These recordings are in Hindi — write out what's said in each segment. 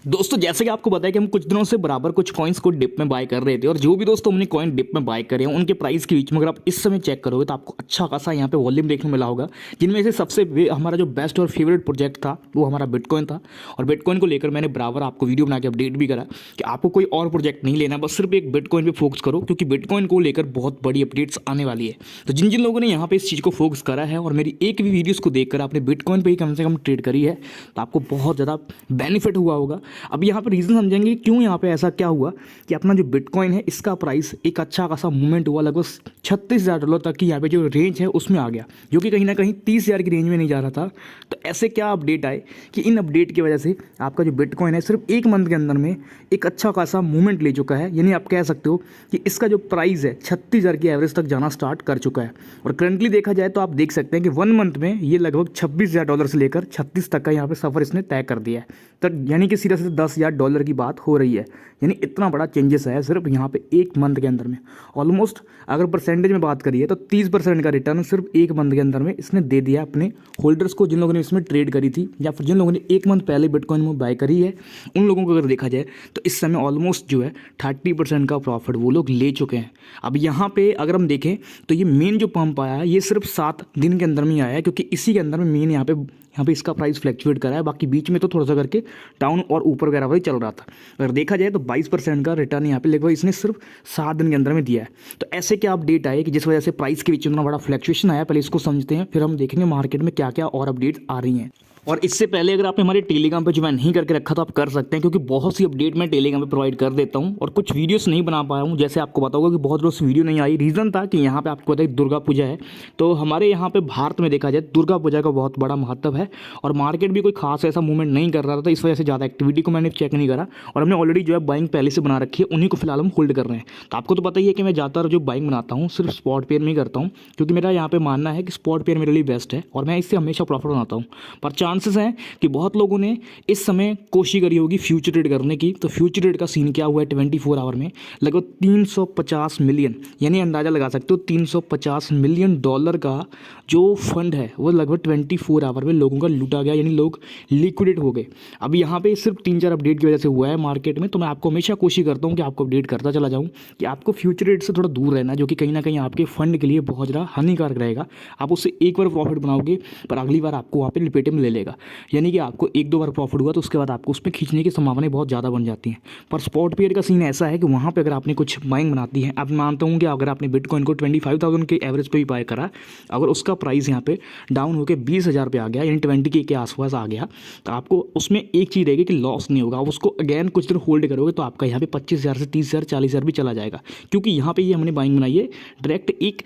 दोस्तों जैसे कि आपको पता है कि हम कुछ दिनों से बराबर कुछ कॉइन्स को डिप में बाय कर रहे थे और जो भी दोस्तों हमने कॉइन डिप में बाय करे हैं उनके प्राइस के बीच में अगर आप इस समय चेक करोगे तो आपको अच्छा खासा यहाँ पे वॉल्यूम देखने मिला होगा, जिनमें से सबसे हमारा जो बेस्ट और फेवरेट प्रोजेक्ट था वो हमारा बिटकॉइन था। और बिटकॉइन को लेकर मैंने बराबर आपको वीडियो बना के अपडेट भी करा कि आपको कोई और प्रोजेक्ट नहीं लेना, बस सिर्फ एक बिटकॉइन पर फोकस करो क्योंकि बिटकॉइन को लेकर बहुत बड़ी अपडेट्स आने वाली है। तो जिन जिन लोगों ने यहाँ पे इस चीज़ को फोकस करा है और मेरी एक भी वीडियोज़ को देखकर आपने बिटकॉइन पर ही कम से कम ट्रेड करी है तो आपको बहुत ज़्यादा बेनिफिट हुआ होगा। अब यहाँ पर रीज़न समझेंगे क्यों यहाँ पे ऐसा क्या हुआ कि अपना जो बिटकॉइन है इसका प्राइस एक अच्छा खासा मूवमेंट हुआ, लगभग $36,000 तक की यहाँ पे जो रेंज है उसमें आ गया, जो कि कहीं ना कहीं 30,000 की रेंज में नहीं जा रहा था। तो ऐसे क्या अपडेट आए कि इन अपडेट की वजह से आपका जो बिटकॉइन है सिर्फ एक मंथ के अंदर में एक अच्छा खासा मूवमेंट ले चुका है। यानी आप कह सकते हो कि इसका जो प्राइस है 36,000 की एवरेज तक जाना स्टार्ट कर चुका है। और करंटली देखा जाए तो आप देख सकते हैं कि 1 मंथ में ये लगभग $26,000 से लेकर 36 तक का यहाँ पे सफ़र इसने तय कर दिया है। तो यानी कि सीधा सीधा $10,000 की बात हो रही है। यानी इतना बड़ा चेंजेस है सिर्फ यहाँ पे एक मंथ के अंदर में। ऑलमोस्ट अगर परसेंटेज में बात करिए तो 30% का रिटर्न सिर्फ एक मंथ के अंदर में इसने दे दिया अपने होल्डर्स को, जिन लोगों ने इसमें ट्रेड करी थी या फिर जिन लोगों ने एक मंथ पहले बिटकॉइन में बाय करी है। उन लोगों को अगर देखा जाए तो इस समय ऑलमोस्ट जो है 30% का प्रॉफिट वो लोग ले चुके हैं। अब यहाँ पे अगर हम देखें तो ये मेन जो पंप आया है ये सिर्फ 7 दिन के अंदर में आया है, क्योंकि इसी के अंदर में मेन यहाँ पे इसका प्राइस फ्लैक्चुएट करा है। बाकी बीच में तो थोड़ा सा करके डाउन और ऊपर वगैरह वही चल रहा था। अगर देखा जाए तो 22% का रिटर्न यहाँ पे लगभग इसने सिर्फ 7 दिन के अंदर में दिया है। तो ऐसे क्या अपडेट आए कि जिस वजह से प्राइस के बीच में इतना बड़ा फ्लैक्चुएशन आया, पहले इसको समझते हैं फिर हम देखेंगे मार्केट में क्या क्या और अपडेट आ रही हैं। और इससे पहले अगर आपने हमारे टेलीग्राम पे ज्वाइन नहीं करके रखा तो आप कर सकते हैं, क्योंकि बहुत सी अपडेट मैं टेलीग्राम पे प्रोवाइड कर देता हूं और कुछ वीडियोस नहीं बना पाया हूं। जैसे आपको पता होगा कि बहुत रोज वीडियो नहीं आई, रीज़न था कि यहाँ पे आपको पता है दुर्गा पूजा है। तो हमारे यहाँ पे भारत में देखा जाए दुर्गा पूजा का बहुत बड़ा महत्व है और मार्केट भी कोई खास ऐसा मूवमेंट नहीं कर रहा था, इस वजह से ज़्यादा एक्टिविटी को मैंने चेक नहीं करा और हमने ऑलरेडी जो है बाइंग पहले से बना रखी है, उन्हीं को फिलहाल हम होल्ड कर रहे हैं। तो आपको तो पता ही है कि मैं ज़्यादातर जो बाइंग बनाता हूँ सिर्फ स्पॉट पेयर में ही करता हूँ, क्योंकि मेरा यहाँ पे मानना है कि स्पॉट पेयर मेरे लिए बेस्ट है और मैं इससे हमेशा प्रॉफिट बनाता हूँ। पर चांसेस हैं कि बहुत लोगों ने इस समय कोशिश करी होगी फ्यूचर ट्रेड करने की। तो फ्यूचर ट्रेड का सीन क्या हुआ है 24 आवर में लगभग 350 मिलियन, यानी अंदाज़ा लगा सकते हो $350 मिलियन का जो फंड है वो लगभग 24 आवर में लोगों का लूटा गया, यानी लोग लिक्विडेट हो गए। अब यहाँ पे सिर्फ 3-4 अपडेट की वजह से हुआ है मार्केट में। तो मैं आपको हमेशा कोशिश करता हूँ कि आपको अपडेट करता चला जाऊँ कि आपको फ्यूचर ट्रेड से थोड़ा दूर रहना, जो कि कहीं ना कहीं आपके फंड के लिए बहुत ज़्यादा हानिकारक रहेगा। आप उससे एक बार प्रॉफिट बनाओगे पर अगली बार आपको वहाँ पर लिपेटे में ले लेगा, यानी कि आपको 1-2 बार प्रॉफिट हुआ तो उसके बाद आपको उसमें खींचने की संभावनाएं बहुत ज़्यादा बन जाती हैं। पर स्पॉट पेयर का सीन ऐसा है कि वहाँ पे अगर आपने कुछ बाइंग बनाती है, अब मानता हूँ कि अगर आपने बिटकॉइन को 25,000 के एवरेज पे भी बाय करा, अगर उसका प्राइस यहाँ पे डाउन होकर 20,000 पे आ गया, यानी 20K के आसपास आ गया, तो आपको उसमें एक चीज़ रहेगी कि लॉस नहीं होगा। आप उसको अगेन कुछ दिन होल्ड करोगे तो आपका यहाँ पे 25,000 से 30,000 40,000 भी चला जाएगा, क्योंकि यहाँ पर ये हमने बाइंग बनाई है डायरेक्ट एक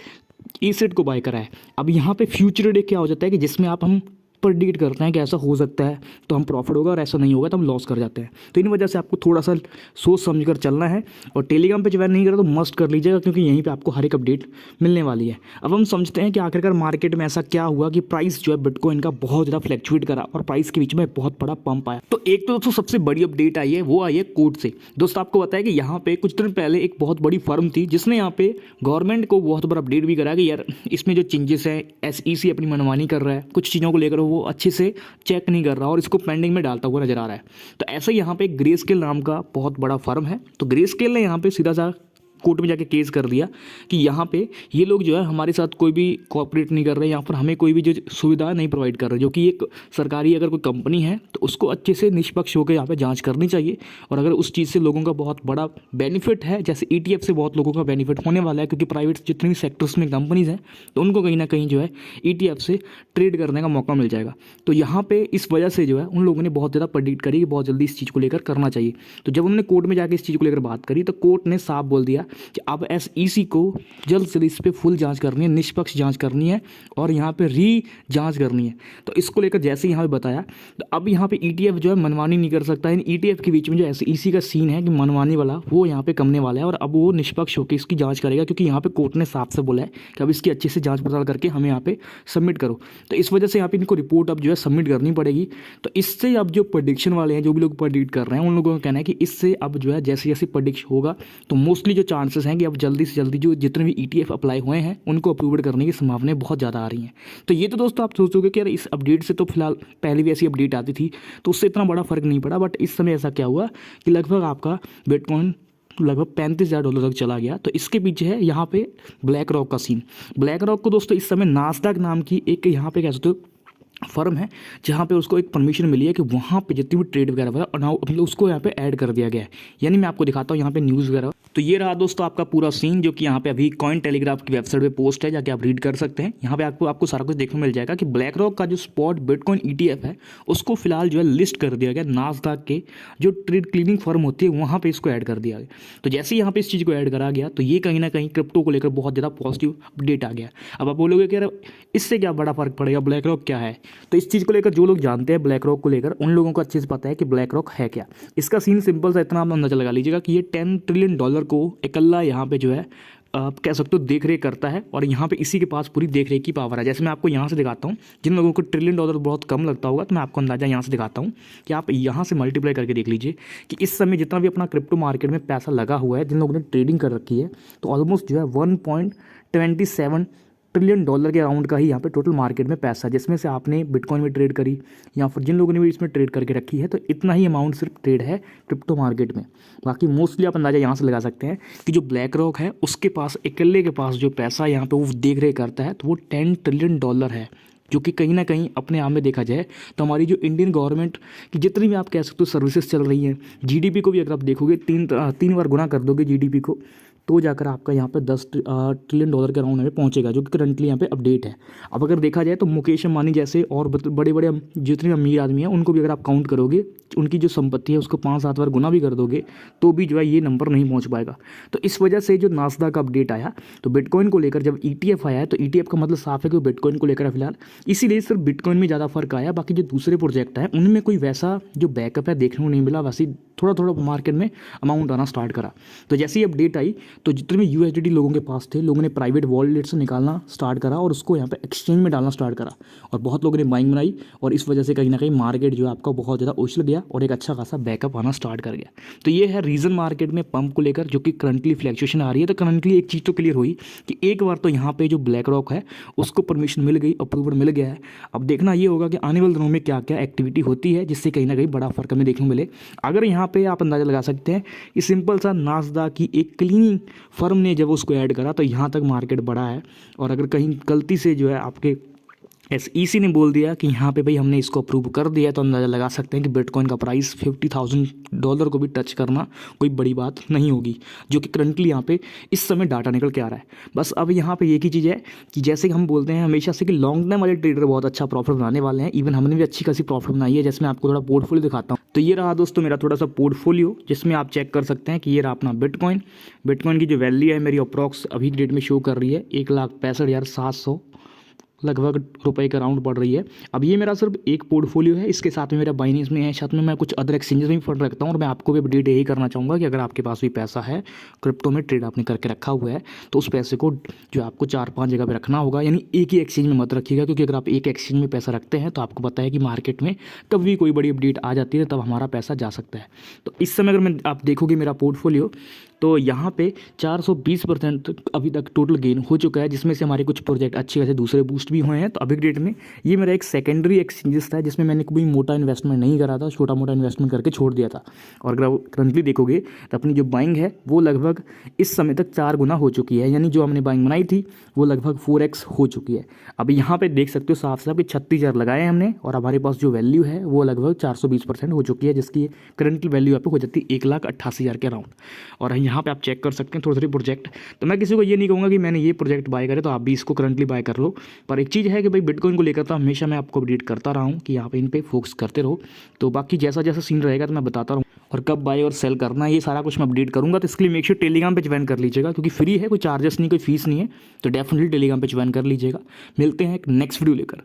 एसेट को बाय करा है। अब यहाँ पे फ्यूचर डे क्या हो जाता है कि जिसमें हम प्रेडिक्ट करते हैं कि ऐसा हो सकता है तो हम प्रॉफिट होगा और ऐसा नहीं होगा तो हम लॉस कर जाते हैं। तो इन वजह से आपको थोड़ा सा सोच समझ कर चलना है और टेलीग्राम पे ज्वाइन नहीं करा तो मस्ट कर लीजिएगा, क्योंकि यहीं पे आपको हर एक अपडेट मिलने वाली है। अब हम समझते हैं कि आखिरकार मार्केट में ऐसा क्या हुआ कि प्राइस जो है बिटकॉइन का बहुत ज़्यादा फ्लैक्चुएट करा और प्राइस के बीच में बहुत बड़ा पंप आया। तो एक तो दोस्तों सबसे बड़ी अपडेट आई है वो आई है कोर्ट से। दोस्तों आपको बताया कि यहाँ पे कुछ दिन पहले एक बहुत बड़ी फर्म थी जिसने यहाँ पे गवर्नमेंट को बहुत बड़ा अपडेट भी करा कि यार इसमें जो चेंजेस है SEC अपनी मनमानी कर रहा है, कुछ चीज़ों को लेकर वो अच्छे से चेक नहीं कर रहा और इसको पेंडिंग में डालता हुआ नजर आ रहा है। तो ऐसे यहाँ पे ग्रेस्केल नाम का बहुत बड़ा फर्म है। तो ग्रेस्केल ने यहाँ पे सीधा सा कोर्ट में जाके केस कर दिया कि यहाँ पे ये लोग जो है हमारे साथ कोई भी कोऑपरेट नहीं कर रहे, यहाँ पर हमें कोई भी जो सुविधा नहीं प्रोवाइड कर रहे, जो कि एक सरकारी अगर कोई कंपनी है तो उसको अच्छे से निष्पक्ष होकर यहाँ पे जांच करनी चाहिए। और अगर उस चीज़ से लोगों का बहुत बड़ा बेनिफिट है, जैसे ETF से बहुत लोगों का बेनिफिट होने वाला है, क्योंकि प्राइवेट जितने भी सेक्टर्स में कंपनीज हैं तो उनको कहीं ना कहीं जो है ETF से ट्रेड करने का मौका मिल जाएगा। तो यहाँ पे इस वजह से जो है उन लोगों ने बहुत ज़्यादा प्रेडिक्ट करी कि बहुत जल्दी इस चीज़ को लेकर करना चाहिए। तो जब उन्होंने कोर्ट में जाकर इस चीज़ को लेकर बात करी तो कोर्ट ने साफ बोल दिया कि अब SEC को जल्द से जल्द इस पर फुल जांच करनी है, निष्पक्ष जांच करनी है और यहाँ पे री जांच करनी है। तो इसको लेकर जैसे यहाँ पे बताया तो अब यहाँ पे ETF जो है मनमानी नहीं कर सकता है। ETF के बीच में जो SEC का सीन है कि मनमानी वाला वो यहाँ पे कमने वाला है और अब वो निष्पक्ष होकर इसकी जांच करेगा, क्योंकि यहाँ पे कोर्ट ने साफ से बोला है कि अब इसकी अच्छे से जाँच पड़ताल करके हमें यहाँ पे सबमिट करो। तो इस वजह से यहाँ पे इनको रिपोर्ट अब जो है सबमिट करनी पड़ेगी। तो इससे अब जो प्रेडिक्शन वाले हैं, जो भी लोग प्रेडिक्ट कर रहे हैं, उन लोगों का कहना है कि इससे अब जो है जैसे जैसे प्रेडिक्ट होगा तो मोस्टली जो चांसेस हैं कि अब जल्दी से जल्दी जो जितने भी ETF अप्लाई हुए हैं उनको अप्रूवड करने की संभावनाएं बहुत ज़्यादा आ रही हैं। तो ये तो दोस्तों आप सोचोगे कि यार इस अपडेट से तो फिलहाल पहले भी ऐसी अपडेट आती थी तो उससे इतना बड़ा फर्क नहीं पड़ा, बट इस समय ऐसा क्या हुआ कि लगभग आपका बिटकॉइन लगभग $35,000 तक चला गया। तो इसके पीछे है यहाँ पे ब्लैक रॉक का सीन। ब्लैक रॉक को दोस्तों इस समय नास्डैक नाम की एक यहाँ पे कह सकते हो फर्म है जहाँ पे उसको एक परमिशन मिली है कि वहाँ पे जितनी भी ट्रेड वगैरह मतलब उसको यहाँ पे ऐड कर दिया गया है। यानी मैं आपको दिखाता हूँ यहाँ पे न्यूज़ वगैरह। तो ये रहा दोस्तों आपका पूरा सीन जो कि यहाँ पे अभी कॉइन टेलीग्राफ की वेबसाइट पे पोस्ट है, जाके आप रीड कर सकते हैं। यहाँ पे आपको सारा कुछ देखने मिल जाएगा कि ब्लैक रॉक का जो स्पॉट बिटकॉइन ETF है उसको फिलहाल जो है लिस्ट कर दिया गया नास्डैक के जो ट्रेड क्लीनिंग फर्म होती है वहाँ पे इसको ऐड कर दिया गया। तो जैसे ही यहाँ पे इस चीज़ को ऐड करा गया तो ये कहीं ना कहीं क्रिप्टो को लेकर बहुत ज़्यादा पॉजिटिव अपडेट आ गया। अब आप बोलोगे कि यार इससे क्या बड़ा फर्क पड़ेगा, ब्लैक रॉक क्या है? तो इस चीज़ को लेकर जो लोग जानते हैं ब्लैक रॉक को लेकर उन लोगों को अच्छे से पता है कि ब्लैक रॉक है क्या। इसका सीन सिंपल सा इतना आप अंदाजा लगा लीजिएगा कि ये $10 ट्रिलियन को इकल्ला यहाँ पे जो है आप कह सकते हो देख रेख करता है और यहाँ पे इसी के पास पूरी देख रेख की पावर है। जैसे मैं आपको यहाँ से दिखाता हूँ, जिन लोगों को $1 ट्रिलियन बहुत कम लगता होगा तो मैं आपको अंदाजा यहाँ से दिखाता हूँ कि आप यहाँ से मल्टीप्लाई करके देख लीजिए कि इस समय जितना भी अपना क्रिप्टो मार्केट में पैसा लगा हुआ है, जिन लोगों ने ट्रेडिंग कर रखी है, तो ऑलमोस्ट जो है $1.27 ट्रिलियन के अराउंड का ही यहाँ पे टोटल मार्केट में पैसा है, जिसमें से आपने बिटकॉइन में ट्रेड करी या फिर जिन लोगों ने भी इसमें ट्रेड करके रखी है, तो इतना ही अमाउंट सिर्फ ट्रेड है क्रिप्टो मार्केट में। बाकी मोस्टली आप अंदाजा यहाँ से लगा सकते हैं कि जो ब्लैक रॉक है उसके पास इकल्ले के पास जो पैसा यहाँ पे वो देख रेख करता है तो वो $10 ट्रिलियन है, जो कि कहीं ना कहीं अपने आप में देखा जाए तो हमारी जो इंडियन गवर्नमेंट की जितनी भी आप कह सकते हो सर्विसेज चल रही हैं, GDP को भी अगर आप देखोगे तीन बार गुना कर दोगे GDP को तो जाकर आपका यहाँ पे $10 ट्रिलियन के अराउंड में पहुँचेगा, जो कि करंटली यहाँ पे अपडेट है। अब अगर देखा जाए तो मुकेश अंबानी जैसे और बड़े बड़े जितने अमीर आदमी हैं उनको भी अगर आप काउंट करोगे, उनकी जो संपत्ति है उसको 5-7 बार गुना भी कर दोगे तो भी जो है ये नंबर नहीं पहुँच पाएगा। तो इस वजह से जो नास्डैक का अपडेट आया तो बिटकॉइन को लेकर जब ETF आया है तो ETF का मतलब साफ है कि बिटकॉइन को लेकर है फिलहाल, इसीलिए सिर्फ बिटकॉइन में ज़्यादा फर्क आया। बाकी जो दूसरे प्रोजेक्ट हैं उनमें कोई वैसा जो बैकअप है देखने को नहीं मिला, वैसे थोड़ा थोड़ा मार्केट में अमाउंट आना स्टार्ट करा। तो जैसे ही अपडेट आई तो जितने भी USDT लोगों के पास थे, लोगों ने प्राइवेट वॉलेट से निकालना स्टार्ट करा और उसको यहाँ पे एक्सचेंज में डालना स्टार्ट करा और बहुत लोगों ने बाइंग बनाई और इस वजह से कहीं ना कहीं मार्केट जो है आपका बहुत ज़्यादा उछल गया और एक अच्छा खासा बैकअप आना स्टार्ट कर गया। तो ये है रीज़न मार्केट में पंप को लेकर जो कि करंटली फ्लैक्चुएशन आ रही है। तो करंटली एक चीज़ तो क्लियर हुई कि एक बार तो यहाँ पे जो ब्लैक रॉक है उसको परमिशन मिल गई, अप्रूवल मिल गया है। अब देखना ये होगा कि आने वाले दिनों में क्या क्या एक्टिविटी होती है जिससे कहीं ना कहीं बड़ा फर्क हमें देखने को मिले। अगर यहाँ पे आप अंदाजा लगा सकते हैं कि सिंपल सा नास्डैक की एक क्लीनिंग फर्म ने जब उसको ऐड करा तो यहाँ तक मार्केट बढ़ा है। और अगर कहीं गलती से जो है आपके SEC ने बोल दिया कि यहाँ पे भाई हमने इसको अप्रूव कर दिया तो अंदाज़ा लगा सकते हैं कि बिटकॉइन का प्राइस $50,000 को भी टच करना कोई बड़ी बात नहीं होगी, जो कि करंटली यहाँ पे इस समय डाटा निकल के आ रहा है। बस अब यहाँ पे एक ही चीज़ है कि जैसे हम बोलते हैं हमेशा से कि लॉन्ग टर्म वाले ट्रेडर बहुत अच्छा प्रॉफिट बनाने वाले हैं। इवन हमने भी अच्छी खासी प्रॉफिट बनाई है। जैसे मैं आपको थोड़ा पोर्टफोलियो दिखाता हूँ, तो ये रहा दोस्तों मेरा थोड़ा सा पोर्टफोलियो जिसमें आप चेक कर सकते हैं कि ये रहा अपना बिटकॉइन की जो वैल्यू है मेरी अप्रॉक्स अभी डेट में शो कर रही है 1,65,700 लगभग रुपए का राउंड पड़ रही है। अब ये मेरा सिर्फ एक पोर्टफोलियो है, इसके साथ में मेरा बाइनेंस में है, साथ में मैं कुछ अदर एक्सचेंजेस में भी फंड रखता हूँ। और मैं आपको भी अपडेट यही करना चाहूँगा कि अगर आपके पास भी पैसा है क्रिप्टो में ट्रेड आपने करके रखा हुआ है तो उस पैसे को जो आपको 4-5 जगह पे रखना होगा, यानी एक ही एक्सचेंज में मत रखिएगा, क्योंकि अगर आप एक एक्सचेंज में पैसा रखते हैं तो आपको पता है कि मार्केट में कभी भी कोई बड़ी अपडेट आ जाती है तब हमारा पैसा जा सकता है। तो इस समय अगर आप देखोगे मेरा पोर्टफोलियो तो यहाँ पे 420% अभी तक टोटल गेन हो चुका है, जिसमें से हमारे कुछ प्रोजेक्ट अच्छे खासे दूसरे बूस्ट भी हुए हैं। तो अभी डेट में ये मेरा एक सेकेंडरी एक्सचेंजेस था जिसमें मैंने कोई मोटा इन्वेस्टमेंट नहीं करा था, छोटा मोटा इन्वेस्टमेंट करके छोड़ दिया था। और अगर आप करंटली देखोगे तो अपनी जो बाइंग है वो लगभग इस समय तक 4 गुना हो चुकी है, यानी जो हमने बाइंग बनाई थी वो लगभग 4x हो चुकी है। अभी यहाँ पे देख सकते हो साफ साफ कि 36,000 लगाए हैं हमने और हमारे पास जो वैल्यू है वो लगभग 420% हो चुकी है, जिसकी करंटली वैल्यू यहाँ पे हो जाती है 1,88,000 के अराउंड। और यहाँ पे आप चेक कर सकते हैं थोड़े थोड़े प्रोजेक्ट। तो मैं किसी को ये नहीं कहूँगा कि मैंने ये प्रोजेक्ट बाय करे तो आप भी इसको करंटली बाय कर लो, पर एक चीज़ है कि भाई बिटकॉइन को लेकर तो हमेशा मैं आपको अपडेट करता रहा हूँ कि यहाँ पे इन पे फोकस करते रहो। तो बाकी जैसा जैसा सीन रहेगा तो मैं बताता रहूँ और कब बाय और सेल करना है ये सारा कुछ मैं अपडेट करूँगा। तो इसके लिए मेक श्योर टेलीग्राम पे ज्वाइन कर लीजिएगा, क्योंकि फ्री है, कोई चार्जेस नहीं, कोई फीस नहीं है। तो डेफिनेटली टेलीग्राम पे ज्वाइन कर लीजिएगा। मिलते हैं एक नेक्स्ट वीडियो लेकर।